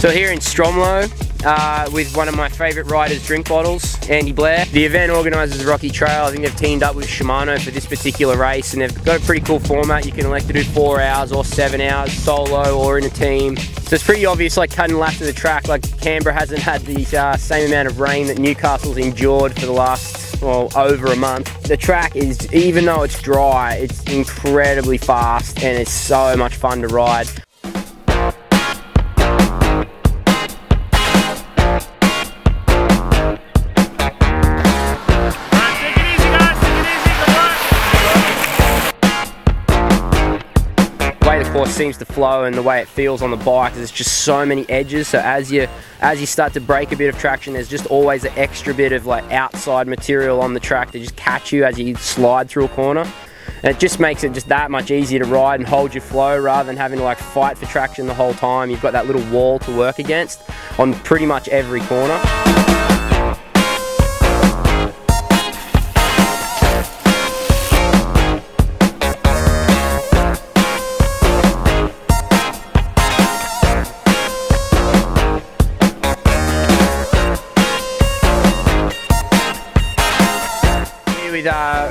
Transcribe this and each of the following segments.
So here in Stromlo, with one of my favourite riders' drink bottles, Andy Blair. The event organises Rockytrail. I think they've teamed up with Shimano for this particular race, and they've got a pretty cool format. You can elect to do 4 hours or 7 hours, solo or in a team. So it's pretty obvious, like cutting laps of the track. Like Canberra hasn't had the same amount of rain that Newcastle's endured for the last, well, over a month. The track is, even though it's dry, it's incredibly fast and it's so much fun to ride. The way the course seems to flow and the way it feels on the bike, there's just so many edges. So as you start to break a bit of traction, there's just always an extra bit of like outside material on the track to just catch you as you slide through a corner. And it just makes it just that much easier to ride and hold your flow rather than having to like fight for traction the whole time. You've got that little wall to work against on pretty much every corner. With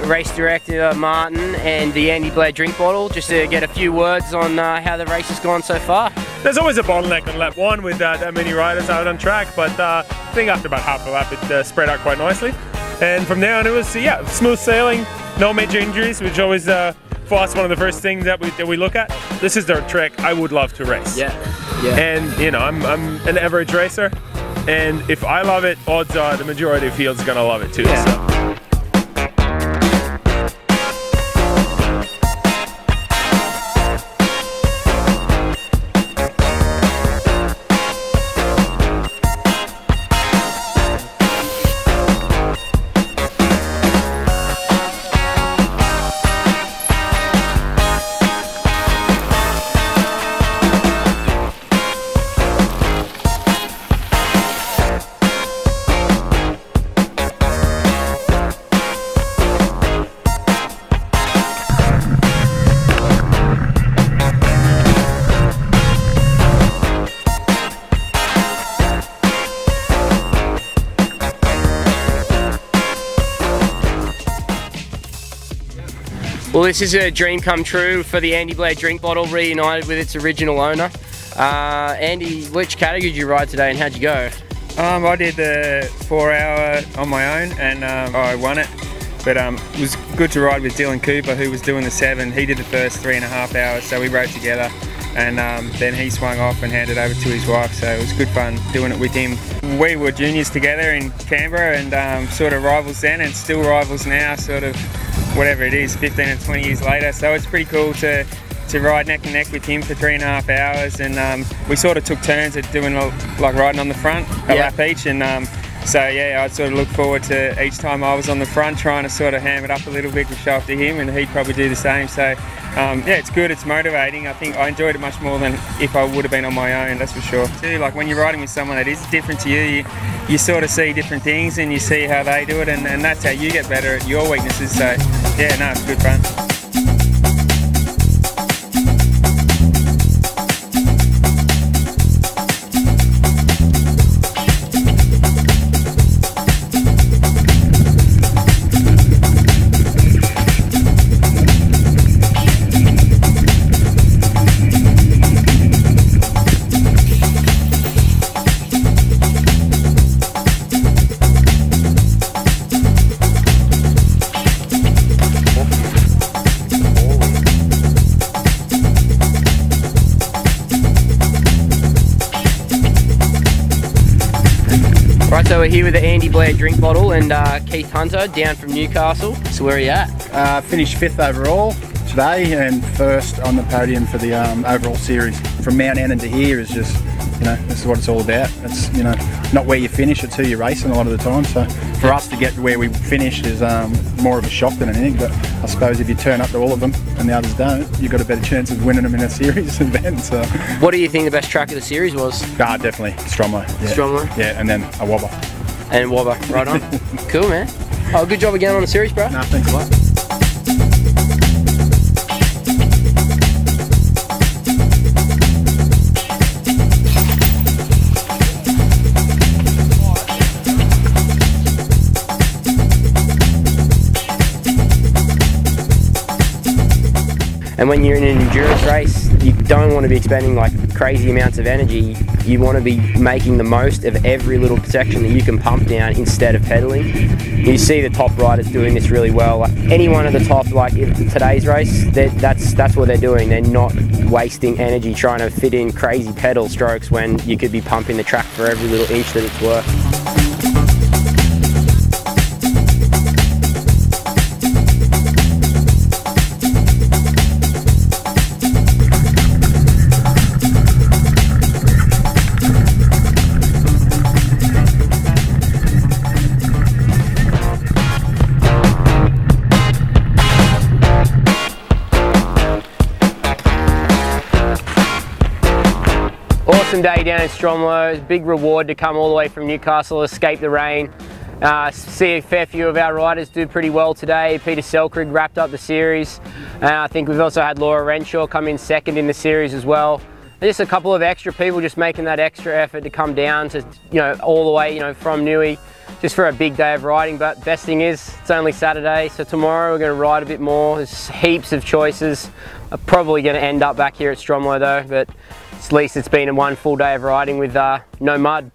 race director Martin and the Andy Blair drink bottle, just to get a few words on how the race has gone so far. There's always a bottleneck on lap 1 with that many riders out on track, but I think after about half a lap it spread out quite nicely. And from there on it was, yeah, smooth sailing, no major injuries, which always for us one of the first things that we look at. This is the track I would love to race. Yeah. And you know, I'm an average racer, and if I love it, odds are the majority of the field's gonna love it too. Yeah. So. Well, this is a dream come true for the Andy Blair drink bottle, reunited with its original owner. Andy, which category did you ride today and how'd you go? I did the 4 hour on my own and I won it. But it was good to ride with Dylan Cooper, who was doing the 7. He did the first 3.5 hours, so we rode together. And then he swung off and handed over to his wife, so it was good fun doing it with him. We were juniors together in Canberra and sort of rivals then and still rivals now, sort of whatever it is, 15 and 20 years later. So it's pretty cool to ride neck and neck with him for 3.5 hours, and we sort of took turns at doing like riding on the front, a lap each, and so yeah, I'd sort of look forward to each time I was on the front trying to sort of ham it up a little bit to show off to him, and he'd probably do the same. So yeah, it's good, it's motivating. I think I enjoyed it much more than if I would have been on my own, that's for sure. Too, like when you're riding with someone that is different to you, you sort of see different things and you see how they do it, and that's how you get better at your weaknesses. So yeah, no, it's good fun. Right, so we're here with the Andy Blair drink bottle and Keith Hunter down from Newcastle. So where are you at? Finished 5th overall today and 1st on the podium for the overall series. From Mount Annan to here is just, you know, this is what it's all about. It's, you know, not where you finish, it's who you're racing a lot of the time. So for us to get to where we finished is more of a shock than anything. But I suppose if you turn up to all of them and the others don't, you've got a better chance of winning them in a series event. So. What do you think the best track of the series was? Definitely Stromlo. Yeah. Stromlo? Yeah, and then a wobber. And wobber, right on. Cool, man. Oh, good job again on the series, bro. No, thanks a lot. And when you're in an endurance race, you don't want to be expending like crazy amounts of energy. You want to be making the most of every little section that you can pump down instead of pedaling. You see the top riders doing this really well. Like anyone at the top, like in today's race, that's what they're doing. They're not wasting energy trying to fit in crazy pedal strokes when you could be pumping the track for every little inch that it's worth. Awesome day down in Stromlo. Big reward to come all the way from Newcastle, escape the rain. See a fair few of our riders do pretty well today. Peter Selkrig wrapped up the series. I think we've also had Laura Renshaw come in second in the series as well. Just a couple of extra people just making that extra effort to come down to, all the way, from Newey, just for a big day of riding. But best thing is, it's only Saturday, so tomorrow we're going to ride a bit more. There's heaps of choices. I'm probably going to end up back here at Stromlo though, but at least it's been one full day of riding with no mud.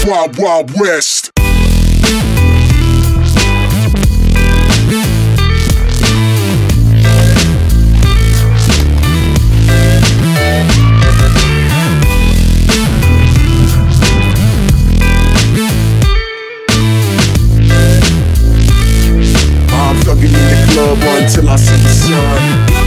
Wild Wild West. I'm thugging in the club until I see the sun.